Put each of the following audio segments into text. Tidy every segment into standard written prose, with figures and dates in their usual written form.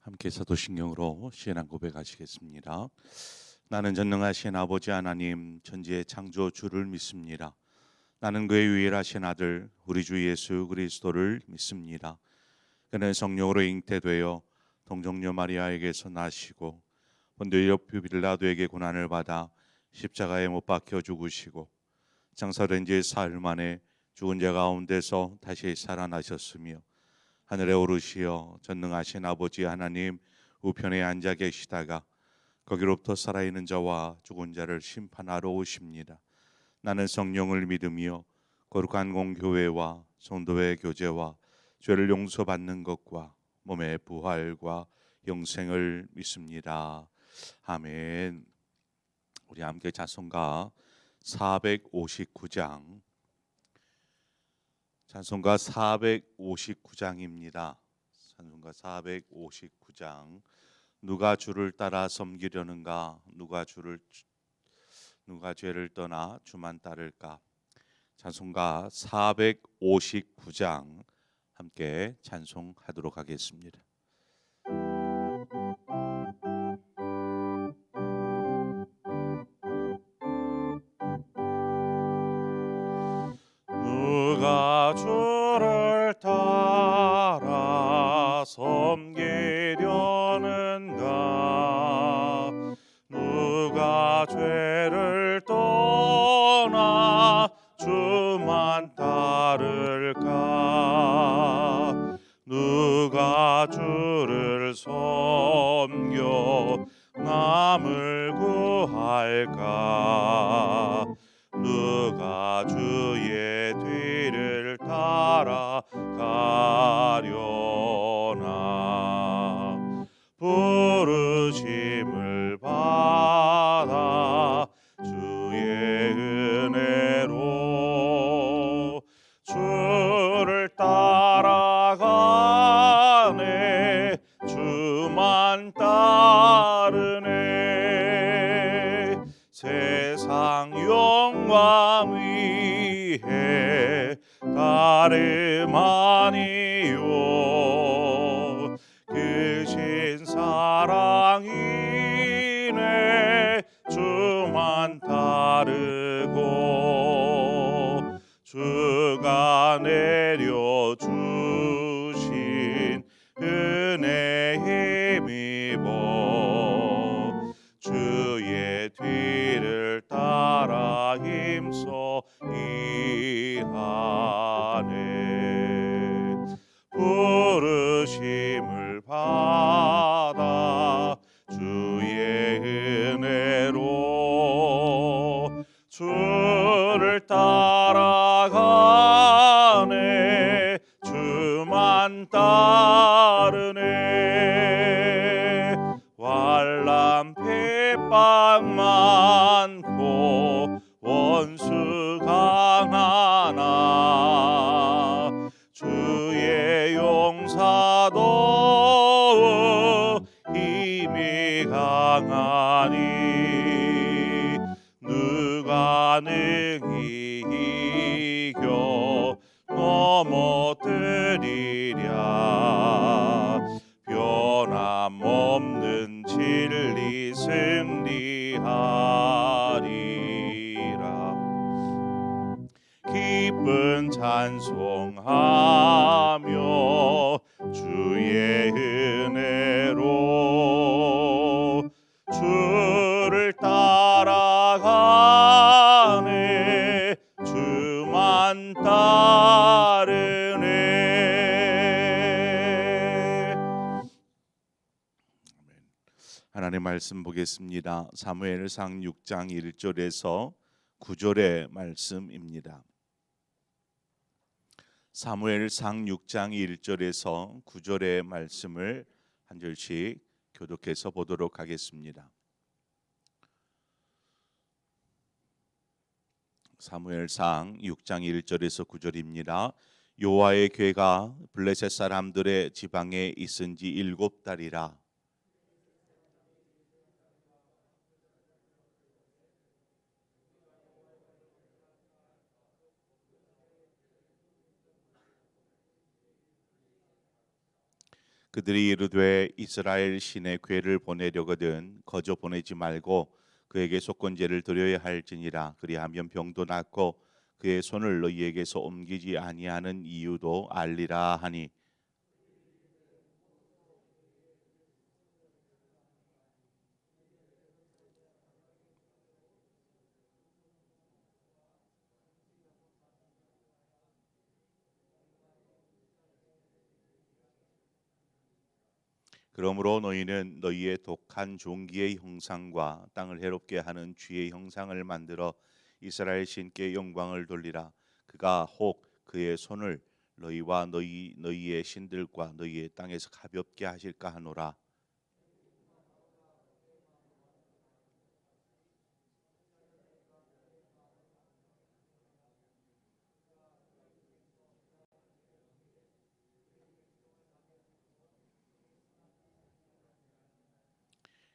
함께 사도신경으로 시인한 고백하시겠습니다. 나는 전능하신 아버지 하나님 천지의 창조 주를 믿습니다. 나는 그의 유일하신 아들 우리 주 예수 그리스도를 믿습니다. 그는 성령으로 잉태되어 동정녀 마리아에게서 나시고 본디오 빌라도에게 고난을 받아 십자가에 못 박혀 죽으시고 장사된 지 사흘 만에 죽은 자 가운데서 다시 살아나셨으며 하늘에 오르시어 전능하신 아버지 하나님 우편에 앉아 계시다가 거기로부터 살아있는 자와 죽은 자를 심판하러 오십니다. 나는 성령을 믿으며 거룩한 공교회와 성도의 교제와 죄를 용서받는 것과 몸의 부활과 영생을 믿습니다. 아멘. 우리 함께 찬송가 459장 찬송가 459장입니다. 찬송가 459장. 누가 주를 따라 섬기려는가? 누가 죄를 떠나 주만 따를까? 찬송가 459장 함께 찬송하도록 하겠습니다. 누가 주를 따라 섬기려는가? 누가 죄를 떠나 주만 따를까? 누가 주를 섬겨 남을 구할까? 누가 주의 뒤를 따라가려나? 부르심을 받아 주의 은혜로 주를 따라가네. 주만 따르네. 세상 영광 위에 다름 아니요 크신 사랑이네. 주만 따르고 주가 내려주신 은혜에 힘입어 주의 뒤를 따라 힘써 일하네. 부르심을 받아 주의 은혜로 주를 따라가네. 주만 따르네. 환난 핍박 많고 원수 강하나 주의 용사도 힘이 강하니 누가 능히 이겨 넘어뜨리랴? 변함없는 진리 승리하리라. 기쁜 찬송하며 주의 은혜로 주를 따라가네. 주만 따르네. 하나님의 말씀 보겠습니다. 사무엘상 6장 1절에서 9절의 말씀입니다. 사무엘상 6장 1절에서 9절의 말씀을 한 절씩 교독해서 보도록 하겠습니다. 사무엘상 6장 1절에서 9절입니다. 여호와의 궤가 블레셋 사람들의 지방에 있은 지 7달이라. 그들이 이르되 이스라엘 신의 궤를 보내려거든 거저 보내지 말고 그에게 속건제를 드려야 할지니라. 그리하면 병도 낫고 그의 손을 너희에게서 옮기지 아니하는 이유도 알리라 하니. 그러므로 너희는 너희의 독한 종기의 형상과 땅을 해롭게 하는 쥐의 형상을 만들어 이스라엘 신께 영광을 돌리라. 그가 혹 그의 손을 너희와 너희의 신들과 너희의 땅에서 가볍게 하실까 하노라.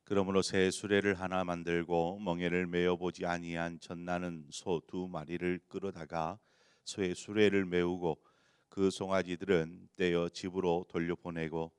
그러므로 새 수레를 하나 만들고 멍에를 메어 보지 아니한 젖나는 소 두 마리를 끌어다가 소의 수레를 메우고 그 송아지들은 떼어 집으로 돌려보내고.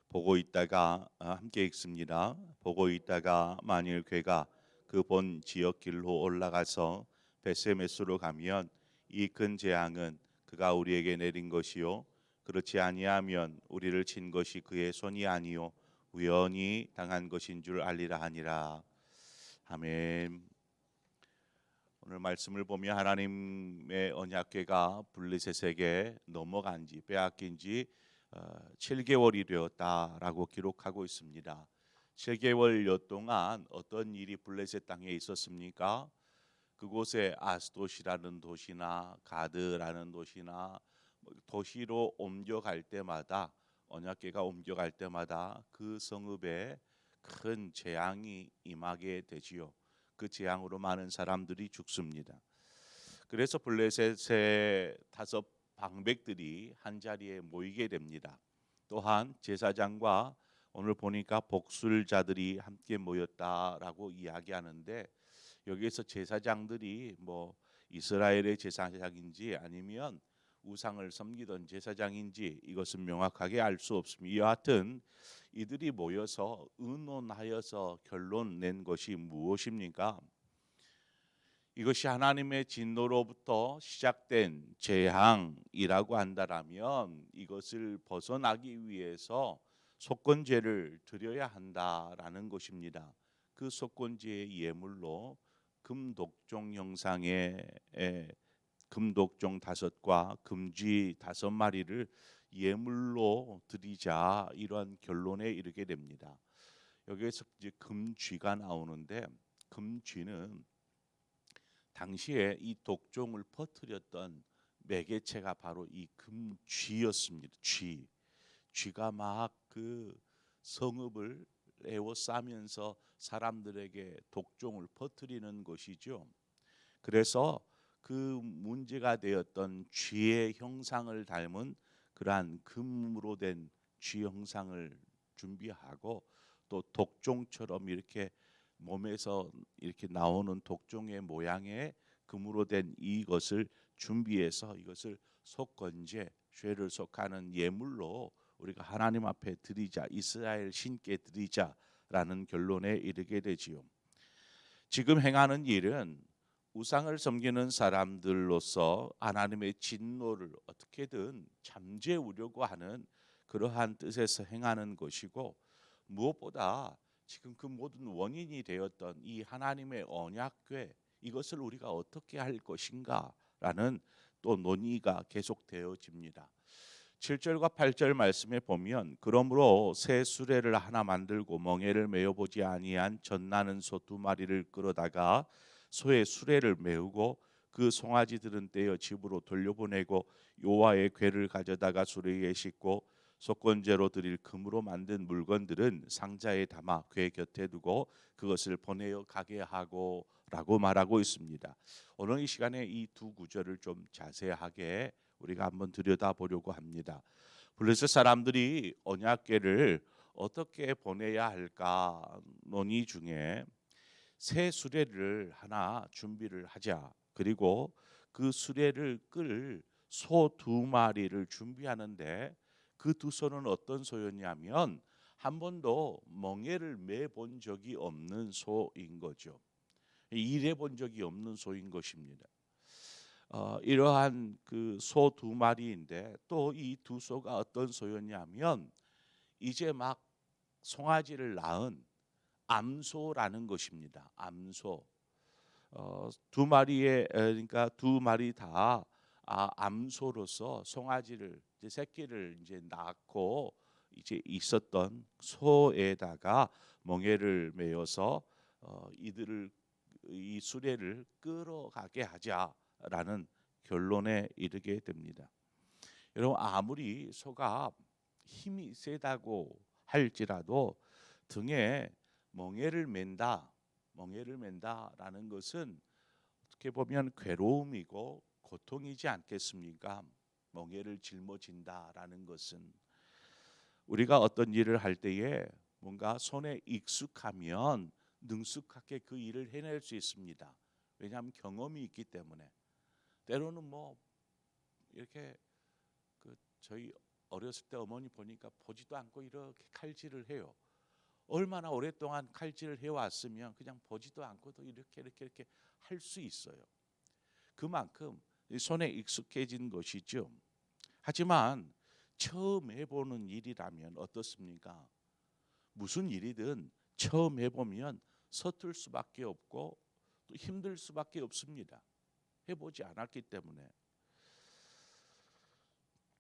보고 있다가 함께 읽습니다. 보고 있다가 만일 괴가 그 본 지역 길로 올라가서 베세메스로 가면 이 큰 재앙은 그가 우리에게 내린 것이요 그렇지 아니하면 우리를 친 것이 그의 손이 아니요 우연히 당한 것인 줄 알리라 하니라. 아멘. 오늘 말씀을 보면 하나님의 언약궤가 블레셋에게 넘어간 지 빼앗긴 지 7개월이 되었다라고 기록하고 있습니다. 7개월여 동안 어떤 일이 블레셋 땅에 있었습니까? 그곳에 아스돗이라는 도시나 가드라는 도시나 도시로 옮겨갈 때마다 언약궤가 옮겨갈 때마다 그 성읍에 큰 재앙이 임하게 되지요. 그 재앙으로 많은 사람들이 죽습니다. 그래서 블레셋의 다섯 방백들이 한 자리에 모이게 됩니다. 또한 제사장과 오늘 보니까 복술자들이 함께 모였다라고 이야기하는데 여기에서 제사장들이 뭐 이스라엘의 제사장인지 아니면 우상을 섬기던 제사장인지 이것은 명확하게 알 수 없습니다. 여하튼 이들이 모여서 의논하여서 결론 낸 것이 무엇입니까? 이것이 하나님의 진노로부터 시작된 재앙이라고 한다라면 이것을 벗어나기 위해서 속건제를 드려야 한다라는 것입니다. 그 속건제의 예물로 금독종 형상의 금독종 5과 금쥐 5마리를 예물로 드리자, 이러한 결론에 이르게 됩니다. 여기에서 이제 금쥐가 나오는데 금쥐는 당시에 이 독종을 퍼뜨렸던 매개체가 바로 이 금쥐였습니다. 쥐가 막 그 성읍을 에워싸면서 사람들에게 독종을 퍼뜨리는 것이죠. 그래서 그 문제가 되었던 쥐의 형상을 닮은 그러한 금으로 된 쥐 형상을 준비하고 또 독종처럼 이렇게 몸에서 이렇게 나오는 독종의 모양의 금으로 된 이것을 준비해서 이것을 속건제, 죄를 속하는 예물로 우리가 하나님 앞에 드리자, 이스라엘 신께 드리자라는 결론에 이르게 되지요. 지금 행하는 일은 우상을 섬기는 사람들로서 하나님의 진노를 어떻게든 잠재우려고 하는 그러한 뜻에서 행하는 것이고, 무엇보다 지금 그 모든 원인이 되었던 이 하나님의 언약궤, 이것을 우리가 어떻게 할 것인가라는 또 논의가 계속되어집니다. 7절과 8절 말씀에 보면 그러므로 새 수레를 하나 만들고 멍에를 메어 보지 아니한 젖나는 소 2마리를 끌어다가 소의 수레를 메우고 그 송아지들은 떼어 집으로 돌려보내고 여호와의 궤를 가져다가 수레에 싣고 속건제로 드릴 금으로 만든 물건들은 상자에 담아 궤 곁에 두고 그것을 보내어 가게 하고라고 말하고 있습니다. 오늘 이 시간에 이 두 구절을 좀 자세하게 우리가 한번 들여다보려고 합니다. 블레셋 사람들이 언약궤를 어떻게 보내야 할까 논의 중에 새 수레를 하나 준비를 하자. 그리고 그 수레를 끌 소 두 마리를 준비하는데 그 두 소는 어떤 소였냐면 한 번도 멍에를 매 본 적이 없는 소인 거죠. 일해 본 적이 없는 소인 것입니다. 이러한 그 소 두 마리인데 또 이 두 소가 어떤 소였냐면 이제 막 송아지를 낳은 암소라는 것입니다. 암소. 두 마리의 그러니까 두 마리 다 암소로서 송아지를 이제 새끼를 이제 낳고 이제 있었던 소에다가 멍에를 메어서 이들을 이 수레를 끌어가게 하자라는 결론에 이르게 됩니다. 여러분 아무리 소가 힘이 세다고 할지라도 등에 멍에를 맨다라는 것은 어떻게 보면 괴로움이고 고통이지 않겠습니까? 멍에를 짊어진다라는 것은 우리가 어떤 일을 할 때에 뭔가 손에 익숙하면 능숙하게 그 일을 해낼 수 있습니다. 왜냐하면 경험이 있기 때문에. 때로는 뭐 이렇게 그 저희 어렸을 때 어머니 보니까 보지도 않고 이렇게 칼질을 해요. 얼마나 오랫동안 칼질을 해왔으면 그냥 보지도 않고도 이렇게 할 수 있어요. 그만큼 손에 익숙해진 것이죠. 하지만 처음 해보는 일이라면 어떻습니까? 무슨 일이든 처음 해보면 서툴 수밖에 없고 또 힘들 수밖에 없습니다. 해보지 않았기 때문에.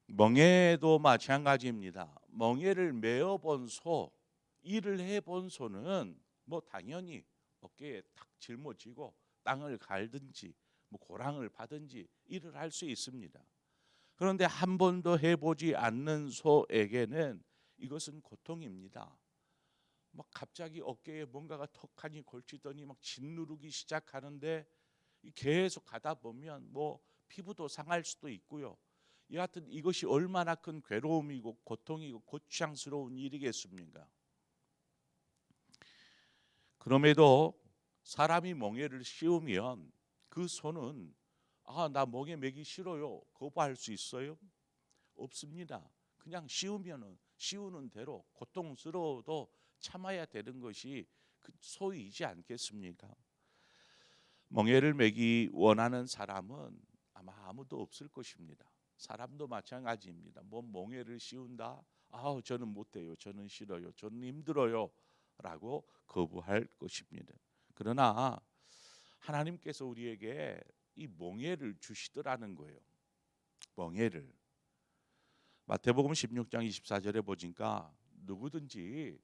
멍에도 마찬가지입니다. 멍에를 메어본 소, 일을 해본 소는 뭐 당연히 어깨에 탁 짊어지고 땅을 갈든지 뭐 고랑을 파든지 일을 할 수 있습니다. 그런데 한 번도 해보지 않는 소에게는 이것은 고통입니다. 막 갑자기 어깨에 뭔가가 턱하니 걸치더니 막 짓누르기 시작하는데 계속 가다 보면 뭐 피부도 상할 수도 있고요. 여하튼 이것이 얼마나 큰 괴로움이고 고통이고 고창스러운 일이겠습니까? 그럼에도 사람이 멍에를 씌우면 그 소는 나 멍에 매기 싫어요. 거부할 수 있어요? 없습니다. 그냥 씌우는 대로 고통스러워도 참아야 되는 것이 그 소이지 않겠습니까? 멍에를 매기 원하는 사람은 아마 아무도 없을 것입니다. 사람도 마찬가지입니다. 뭐 멍에를 씌운다? 저는 못해요. 저는 싫어요. 저는 힘들어요. 라고 거부할 것입니다. 그러나 하나님께서 우리에게 이 멍에를 주시더라는 거예요. 멍에를. 마태복음 16장 24절에 보니까 누구든지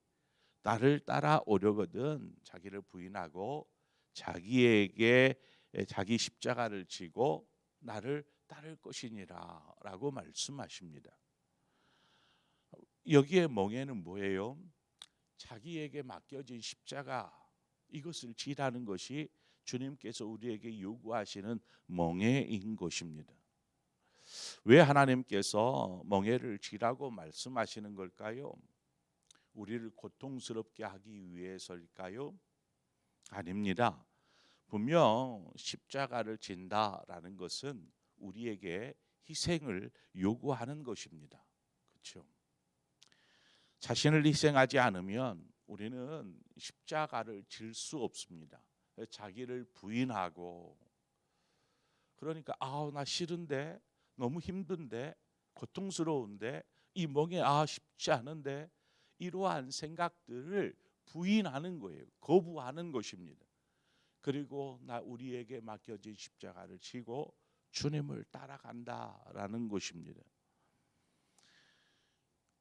나를 따라오려거든 자기를 부인하고 자기에게 자기 십자가를 지고 나를 따를 것이니라 라고 말씀하십니다. 여기에 멍에는 뭐예요? 자기에게 맡겨진 십자가 이것을 지라는 것이 주님께서 우리에게 요구하시는 멍에인 것입니다. 왜 하나님께서 멍에를 지라고 말씀하시는 걸까요? 우리를 고통스럽게 하기 위해서일까요? 아닙니다. 분명 십자가를 진다라는 것은 우리에게 희생을 요구하는 것입니다. 그렇죠? 자신을 희생하지 않으면 우리는 십자가를 질 수 없습니다. 자기를 부인하고 그러니까 나 싫은데 너무 힘든데 고통스러운데 이 멍에 쉽지 않은데 이러한 생각들을 부인하는 거예요. 거부하는 것입니다. 그리고 우리에게 맡겨진 십자가를 지고 주님을 따라간다라는 것입니다.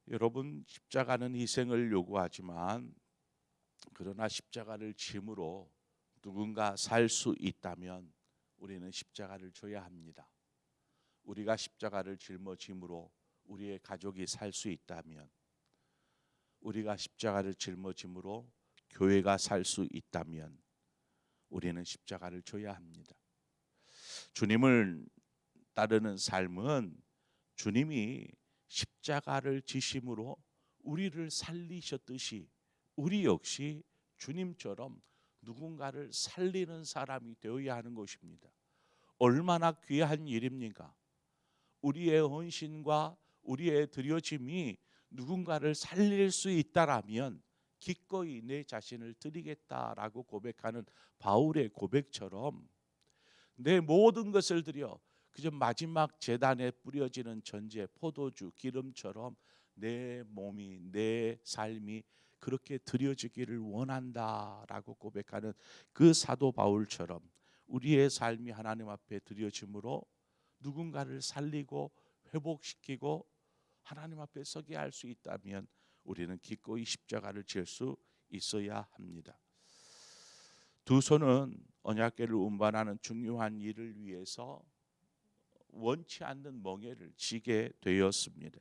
여러분 십자가는 희생을 요구하지만 그러나 십자가를 짐으로 누군가 살 수 있다면 우리는 십자가를 져야 합니다. 우리가 십자가를 짊어짐으로 우리의 가족이 살 수 있다면 우리가 십자가를 짊어짐으로 교회가 살 수 있다면 우리는 십자가를 져야 합니다. 주님을 따르는 삶은 주님이 십자가를 지심으로 우리를 살리셨듯이 우리 역시 주님처럼 누군가를 살리는 사람이 되어야 하는 것입니다. 얼마나 귀한 일입니까? 우리의 헌신과 우리의 드려짐이 누군가를 살릴 수 있다라면 기꺼이 내 자신을 드리겠다라고 고백하는 바울의 고백처럼 내 모든 것을 드려 그저 마지막 제단에 뿌려지는 전제 포도주 기름처럼 내 몸이 내 삶이 그렇게 드려지기를 원한다라고 고백하는 그 사도 바울처럼 우리의 삶이 하나님 앞에 드려짐으로 누군가를 살리고 회복시키고 하나님 앞에 서게 할 수 있다면 우리는 기꺼이 십자가를 질 수 있어야 합니다. 두 손은 언약궤를 운반하는 중요한 일을 위해서 원치 않는 멍에를 지게 되었습니다.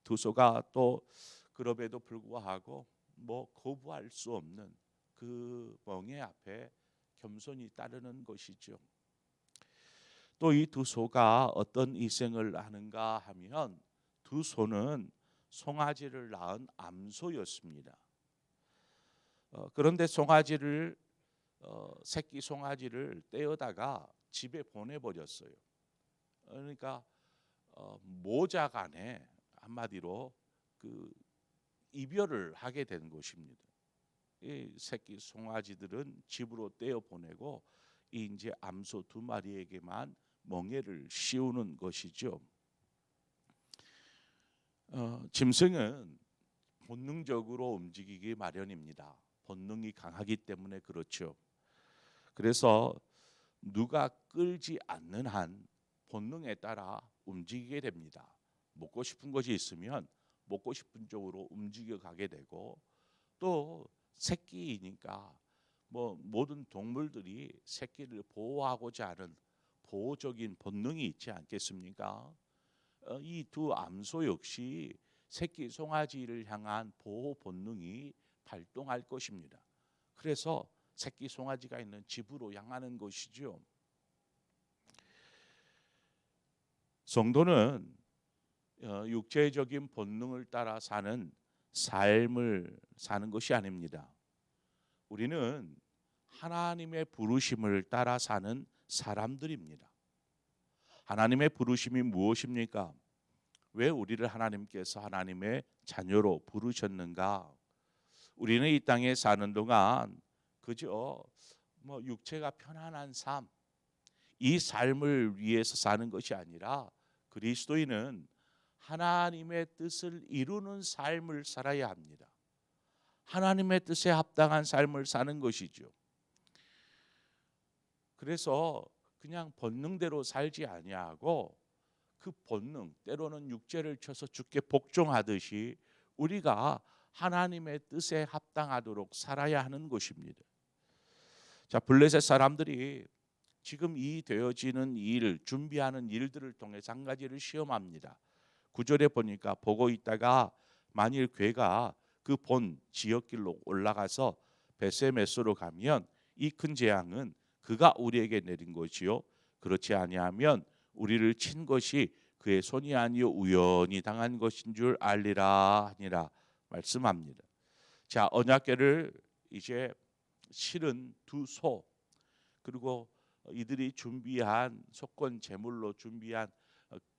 두 소가 또 그럼에도 불구하고 거부할 수 없는 그 멍에 앞에 겸손히 따르는 것이죠. 또 이 두 소가 어떤 희생을 하는가 하면 두 소는 송아지를 낳은 암소였습니다. 그런데 새끼 송아지를 떼어다가 집에 보내버렸어요. 그러니까 모자간에 한마디로 그 이별을 하게 된 것입니다. 이 새끼 송아지들은 집으로 떼어 보내고 이제 암소 두 마리에게만 멍에를 씌우는 것이죠. 짐승은 본능적으로 움직이기 마련입니다. 본능이 강하기 때문에 그렇죠. 그래서 누가 끌지 않는 한 본능에 따라 움직이게 됩니다. 먹고 싶은 것이 있으면 먹고 싶은 쪽으로 움직여 가게 되고 또 새끼이니까 모든 동물들이 새끼를 보호하고자 하는 보호적인 본능이 있지 않겠습니까? 이 두 암소 역시 새끼 송아지를 향한 보호 본능이 발동할 것입니다. 그래서 새끼 송아지가 있는 집으로 향하는 것이죠. 성도는 육체적인 본능을 따라 사는 삶을 사는 것이 아닙니다. 우리는 하나님의 부르심을 따라 사는 사람들입니다. 하나님의 부르심이 무엇입니까? 왜 우리를 하나님께서 하나님의 자녀로 부르셨는가? 우리는 이 땅에 사는 동안 그저 육체가 편안한 삶, 이 삶을 위해서 사는 것이 아니라 그리스도인은 하나님의 뜻을 이루는 삶을 살아야 합니다. 하나님의 뜻에 합당한 삶을 사는 것이죠. 그래서 그냥 본능대로 살지 아니하고 그 본능, 때로는 육체를 쳐서 주께 복종하듯이 우리가 하나님의 뜻에 합당하도록 살아야 하는 것입니다. 자, 블레셋 사람들이 지금 이 되어지는 일, 준비하는 일들을 통해서 한 가지를 시험합니다. 9절에 보니까 보고 있다가 만일 괴가 그 본 지역길로 올라가서 베세메스로 가면 이 큰 재앙은 그가 우리에게 내린 것이요 그렇지 아니하면 우리를 친 것이 그의 손이 아니요 우연히 당한 것인 줄 알리라 하니라 말씀합니다. 자, 언약궤를 이제 실은 두 소 그리고 이들이 준비한 속건 제물로 준비한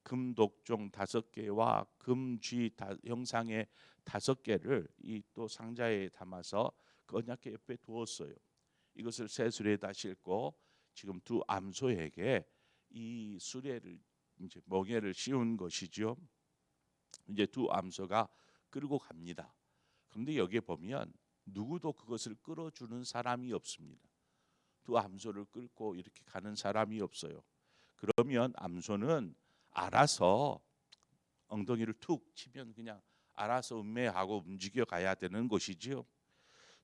금독종 5개와 금쥐 형상의 5개를 이 또 상자에 담아서 그 언약궤 옆에 두었어요. 이것을 새 수레에다 싣고 지금 두 암소에게 이 수레를 이제 멍에를 씌운 것이죠. 이제 두 암소가 끌고 갑니다. 그런데 여기에 보면 누구도 그것을 끌어주는 사람이 없습니다. 두 암소를 끌고 이렇게 가는 사람이 없어요. 그러면 암소는 알아서 엉덩이를 툭 치면 그냥 알아서 음매하고 움직여 가야 되는 것이지요.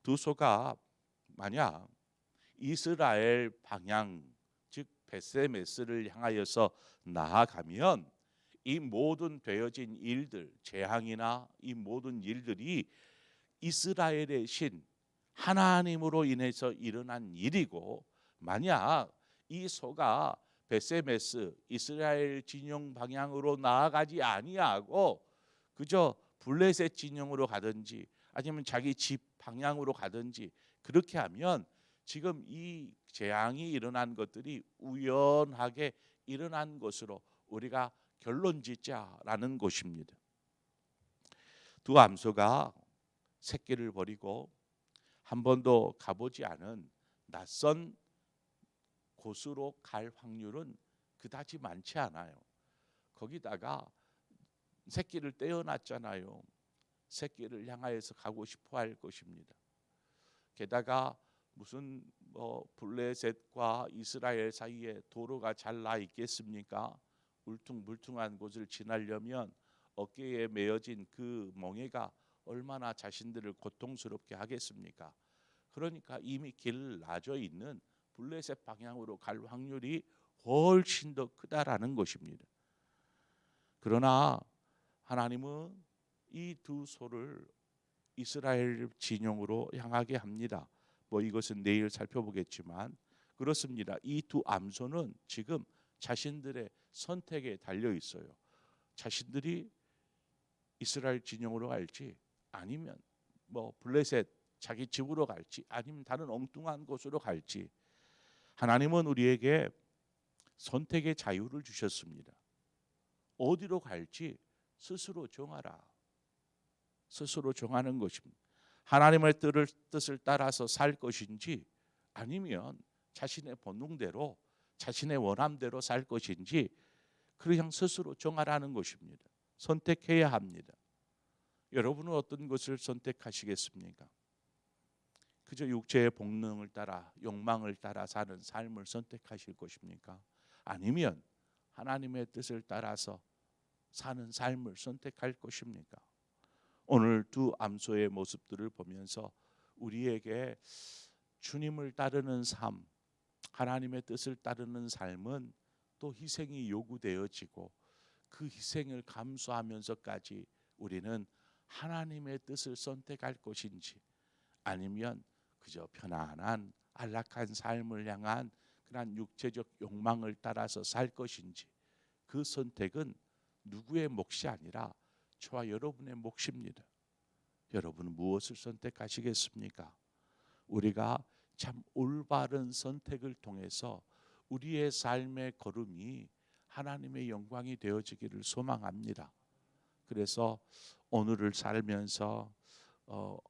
두 소가 만약 이스라엘 방향 즉 베세메스를 향하여서 나아가면 이 모든 되어진 일들 재앙이나 이 모든 일들이 이스라엘의 신 하나님으로 인해서 일어난 일이고 만약 이 소가 베세메스 이스라엘 진영 방향으로 나아가지 아니하고 그저 블레셋 진영으로 가든지 아니면 자기 집 방향으로 가든지 그렇게 하면 지금 이 재앙이 일어난 것들이 우연하게 일어난 것으로 우리가 결론 짓자라는 것입니다. 두 암소가 새끼를 버리고 한 번도 가보지 않은 낯선 곳으로 갈 확률은 그다지 많지 않아요. 거기다가 새끼를 떼어놨잖아요. 새끼를 향하여서 가고 싶어 할 것입니다. 게다가 무슨 블레셋과 이스라엘 사이에 도로가 잘 나 있겠습니까? 울퉁불퉁한 곳을 지나려면 어깨에 메어진 그 멍에가 얼마나 자신들을 고통스럽게 하겠습니까? 그러니까 이미 길 나져 있는 블레셋 방향으로 갈 확률이 훨씬 더 크다라는 것입니다. 그러나 하나님은 이 두 소를 이스라엘 진영으로 향하게 합니다. 이것은 내일 살펴보겠지만 그렇습니다. 이 두 암소는 지금 자신들의 선택에 달려 있어요. 자신들이 이스라엘 진영으로 갈지 아니면 블레셋 자기 집으로 갈지 아니면 다른 엉뚱한 곳으로 갈지 하나님은 우리에게 선택의 자유를 주셨습니다. 어디로 갈지 스스로 정하라. 스스로 정하는 것입니다. 하나님의 뜻을 따라서 살 것인지 아니면 자신의 본능대로 자신의 원함대로 살 것인지 그냥 스스로 정하라는 것입니다. 선택해야 합니다. 여러분은 어떤 것을 선택하시겠습니까? 그저 육체의 본능을 따라 욕망을 따라 사는 삶을 선택하실 것입니까? 아니면 하나님의 뜻을 따라서 사는 삶을 선택할 것입니까? 오늘 두 암소의 모습들을 보면서 우리에게 주님을 따르는 삶, 하나님의 뜻을 따르는 삶은 또 희생이 요구되어지고 그 희생을 감수하면서까지 우리는 하나님의 뜻을 선택할 것인지 아니면 그저 편안한 안락한 삶을 향한 그런 육체적 욕망을 따라서 살 것인지 그 선택은 누구의 몫이 아니라 저와 여러분의 몫입니다. 여러분은 무엇을 선택하시겠습니까? 우리가 참 올바른 선택을 통해서 우리의 삶의 걸음이 하나님의 영광이 되어지기를 소망합니다. 그래서 오늘을 살면서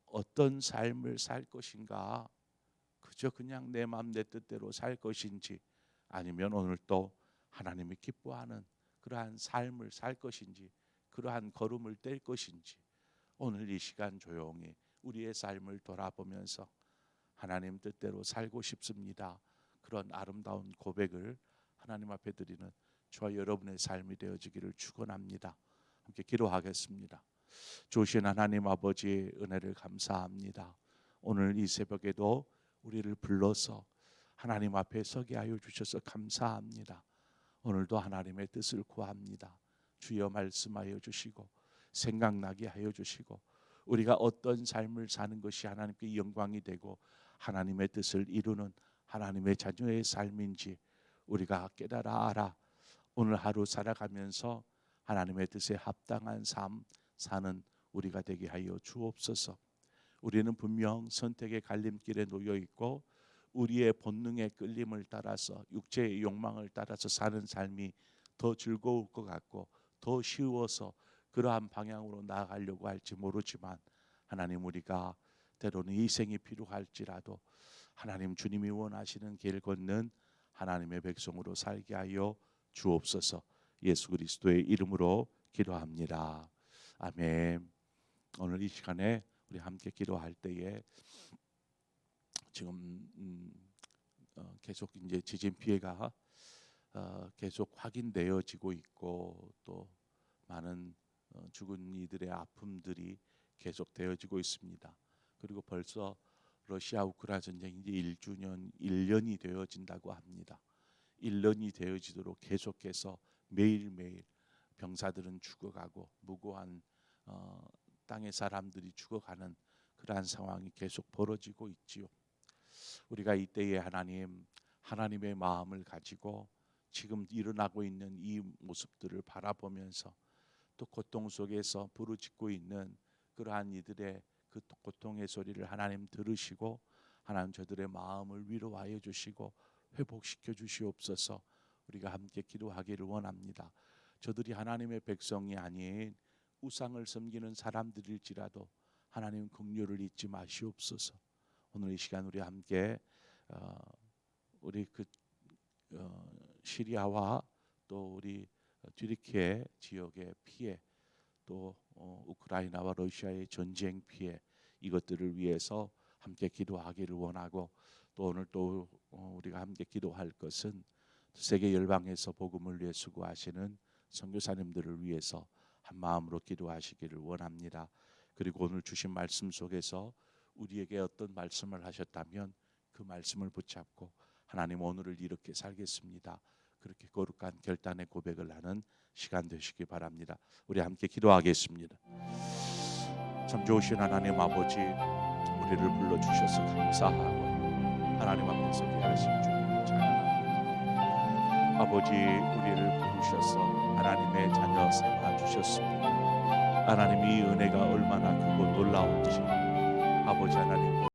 어떤 삶을 살 것인가, 그저 그냥 내 마음 내 뜻대로 살 것인지 아니면 오늘 또 하나님이 기뻐하는 그러한 삶을 살 것인지 그러한 걸음을 뗄 것인지 오늘 이 시간 조용히 우리의 삶을 돌아보면서 하나님 뜻대로 살고 싶습니다. 그런 아름다운 고백을 하나님 앞에 드리는 저와 여러분의 삶이 되어지기를 축원합니다. 함께 기도하겠습니다. 좋으신 하나님 아버지의 은혜를 감사합니다. 오늘 이 새벽에도 우리를 불러서 하나님 앞에 서게 하여 주셔서 감사합니다. 오늘도 하나님의 뜻을 구합니다. 주여 말씀하여 주시고 생각나게 하여 주시고 우리가 어떤 삶을 사는 것이 하나님께 영광이 되고 하나님의 뜻을 이루는 하나님의 자녀의 삶인지 우리가 깨달아 알아 오늘 하루 살아가면서 하나님의 뜻에 합당한 삶 사는 우리가 되게 하여 주옵소서. 우리는 분명 선택의 갈림길에 놓여 있고 우리의 본능의 끌림을 따라서 육체의 욕망을 따라서 사는 삶이 더 즐거울 것 같고 더 쉬워서 그러한 방향으로 나아가려고 할지 모르지만 하나님 우리가 때로는 희생이 필요할지라도 하나님 주님이 원하시는 길 걷는 하나님의 백성으로 살게 하여 주옵소서. 예수 그리스도의 이름으로 기도합니다. 아멘. 오늘 이 시간에 우리 함께 기도할 때에 지금 계속 이제 지진 피해가 계속 확인되어지고 있고 또 많은 죽은 이들의 아픔들이 계속 되어지고 있습니다. 그리고 벌써 러시아 우크라이나 전쟁이 이제 1년이 되어진다고 합니다. 1년이 되어지도록 계속해서 매일매일 병사들은 죽어가고 무고한 땅의 사람들이 죽어가는 그러한 상황이 계속 벌어지고 있지요. 우리가 이때에 하나님의 마음을 가지고 지금 일어나고 있는 이 모습들을 바라보면서 또 고통 속에서 부르짖고 있는 그러한 이들의 그 고통의 소리를 하나님 들으시고 하나님 저들의 마음을 위로하여 주시고 회복시켜 주시옵소서. 우리가 함께 기도하기를 원합니다. 저들이 하나님의 백성이 아닌 우상을 섬기는 사람들일지라도 하나님 긍휼을 잊지 마시옵소서. 오늘 이 시간 우리 함께 우리 시리아와 또 우리 튀르키예 지역의 피해, 또 우크라이나와 러시아의 전쟁 피해, 이것들을 위해서 함께 기도하기를 원하고, 또 오늘 또 우리가 함께 기도할 것은 세계 열방에서 복음을 위해 수고하시는 선교사님들을 위해서 한 마음으로 기도하시기를 원합니다. 그리고 오늘 주신 말씀 속에서 우리에게 어떤 말씀을 하셨다면 그 말씀을 붙잡고 하나님 오늘을 이렇게 살겠습니다, 그렇게 거룩한 결단의 고백을 하는 시간 되시기 바랍니다. 우리 함께 기도하겠습니다. 참 좋으신 하나님 아버지, 우리를 불러주셔서 감사하고 하나님 앞에서 귀하신 주님을 찬양합니다. 아버지, 우리를 부르셔서 하나님의 자녀 삼아 주셨습니다. 하나님이 은혜가 얼마나 크고 놀라운지 아버지 하나님